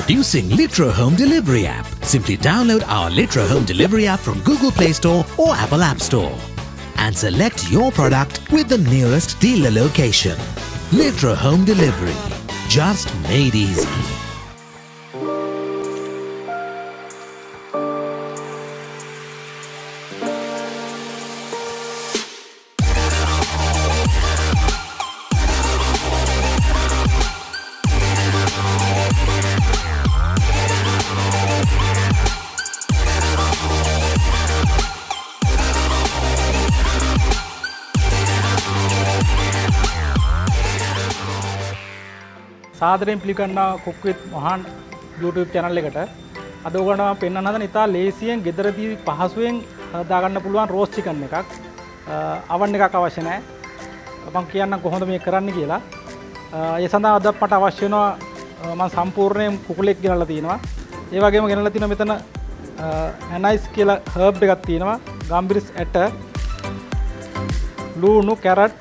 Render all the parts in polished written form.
Introducing Litro Home Delivery app. Simply download our Litro Home Delivery app from Google Play Store or Apple App Store and select your product with the nearest dealer location. Litro Home Delivery. Just made easy. සාදරයෙන් පිළිගන්නවා cook විත් Mohan YouTube channel එකට. අද ඔයගොල්ලන්ට මම පෙන්වන්න හදන ඉතා ලේසියෙන් ගෙදරදී පහසුවෙන් දාගන්න පුළුවන් රෝස් චිකන් එකක්. oven එකක් අවශ්‍ය නැහැ. මම කියන්නම් කොහොමද මේක කරන්න කියලා. ඒ සඳහා අද මට අවශ්‍ය වෙනවා මම සම්පූර්ණයෙන් කුකුලෙක් ගෙනල්ලා තියෙනවා. ඒ වගේම ගෙනල්ලා තියෙනවා මෙතන anise කියලා herb එකක් තියෙනවා. ගම්බිරිස් ඇට, ලුණු, කැරට්,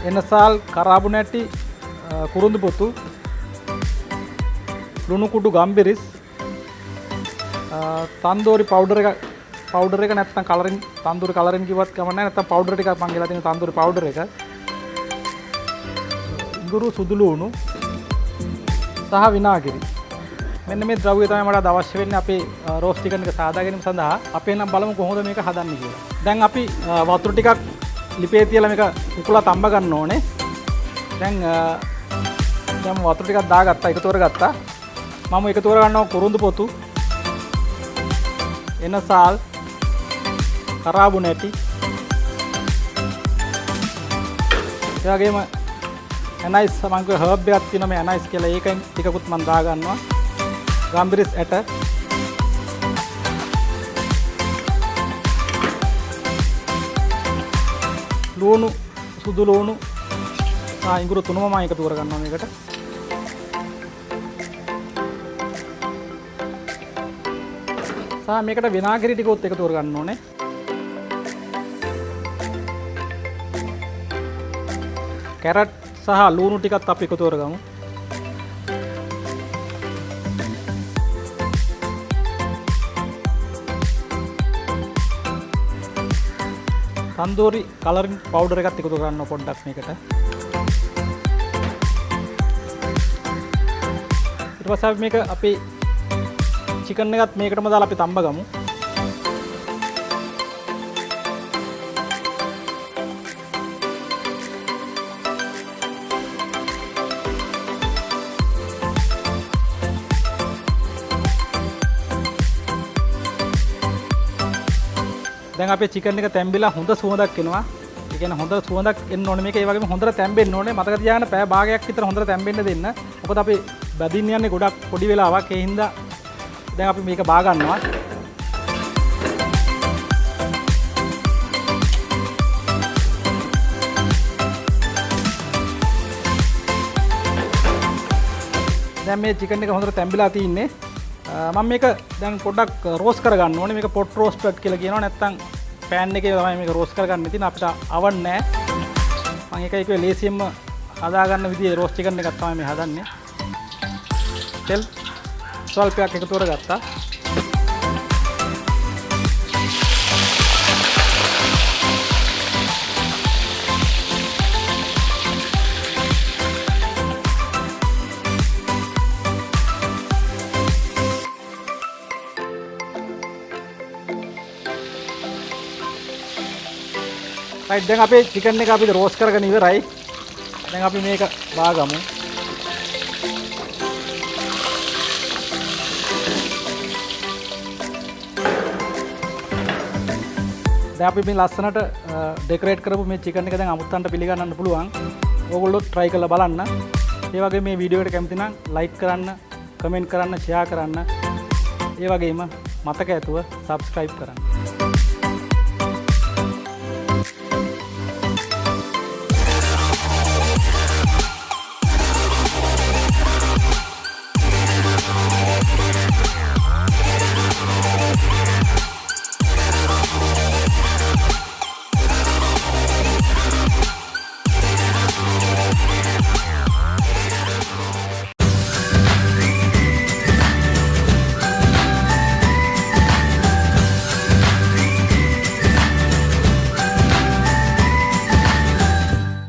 එනසාල්, කරාබු නැටි, කුරුඳු පොතු, ලුණු කුඩු, ගම්බිරිස්, තන්දෝරි පවුඩර් එක නැත්නම් කලරින් තන්දෝරි කලරින් කිව්වත් කමක් නැහැ. නැත්නම් පවුඩර් ටිකක් මම ගෙලා තියෙන තන්දෝරි පවුඩර් එක, ඉඟුරු, සුදු ලුණු සහ විනාගිරි. මෙන්න මේ ද්‍රව්‍ය තමයි මට අවශ්‍ය වෙන්නේ අපේ රෝස් චිකන් එක සාදා ගැනීම සඳහා. අපි එනම් බලමු කොහොමද මේක හදන්නේ කියලා. දැන් අපි වතුර ටිකක් ලිපේ තියලා මේක කුකුලා තඹ ගන්න ඕනේ. දැන් වතුර ටිකක් දාගත්තා, එකතු කරගත්තා. මම එකතු කරගන්නවා කුරුඳු පොතු, එනසාල්, කරාබු නැටි, ඒ වගේම anise මම කිව්ව herb එකක් තියෙනවා මේ anise කියලා. ඒකෙන් ටිකකුත් මම දාගන්නවා. ගම්බිරිස් ඇට, ලුණු, සුදු ලුණු, ඉඟුරු තුනම මම එකතු කරගන්නවා මේකට. සහ මේකට විනාගිරි ටිකත් එකතු කරගන්න ඕනේ. කැරට් සහ ලුණු ටිකත් අපි එකතු කරගමු. තන්දෝරි කලරින් පවුඩර් එකත් එකතු කරන්න පොඩ්ඩක් මේකට. ඊට පස්සේ අපි මේක අපේ චිකන් එකත් මේකටම දාලා අපි තඹ ගමු. දැන් අපේ චිකන් එක තැම්බිලා හොඳ සුවඳක් එනවා. ඒ කියන්නේ හොඳ සුවඳක් එන්න ඕනේ මේක. ඒ වගේම හොඳට තැම්බෙන්න ඕනේ. මතක තියාගන්න පැය භාගයක් විතර හොඳට තැම්බෙන්න දෙන්න. මොකද අපි බදින්න යන්නේ ගොඩක් පොඩි වෙලාවක්. ඒ හින්දා දැන් අපි මේක බා ගන්නවා. දැන් මේ චිකන් එක හොඳට තැම්බිලා තින්නේ. මම මේක දැන් පොඩ්ඩක් රෝස්ට් කරගන්න ඕනේ. මේක පොට් රෝස්ටඩ් කියලා කියනවා. නැත්නම් පෑන් එකේ තමයි මේක රෝස්ට් කරගන්න තියෙන්නේ. අපිට oven නැහැ. මම ඒකයි කිව්වේ ලේසියෙන්ම හදාගන්න විදිහේ රෝස්ට් චිකන් එකක් තමයි මේ හදන්නේ. තෙල් ස්වල්පයක් එකතු කරගත්තා. රයිට්, දැන් අපේ චිකන් එක අපි රෝස්ට් කරගෙන ඉවරයි. දැන් අපි මේක බාගමු. දැන් අපි මේ ලස්සනට ඩෙකොරේට් කරපු මේ චිකන් එක දැන් අමුත්තන්ට පිළිගන්නන්න පුළුවන්. ඕගොල්ලෝ try කරලා බලන්න. ඒ වගේම මේ වීඩියෝ එකට කැමති නම් like කරන්න, comment කරන්න, share කරන්න. ඒ වගේම මතක ඇතුව subscribe කරන්න.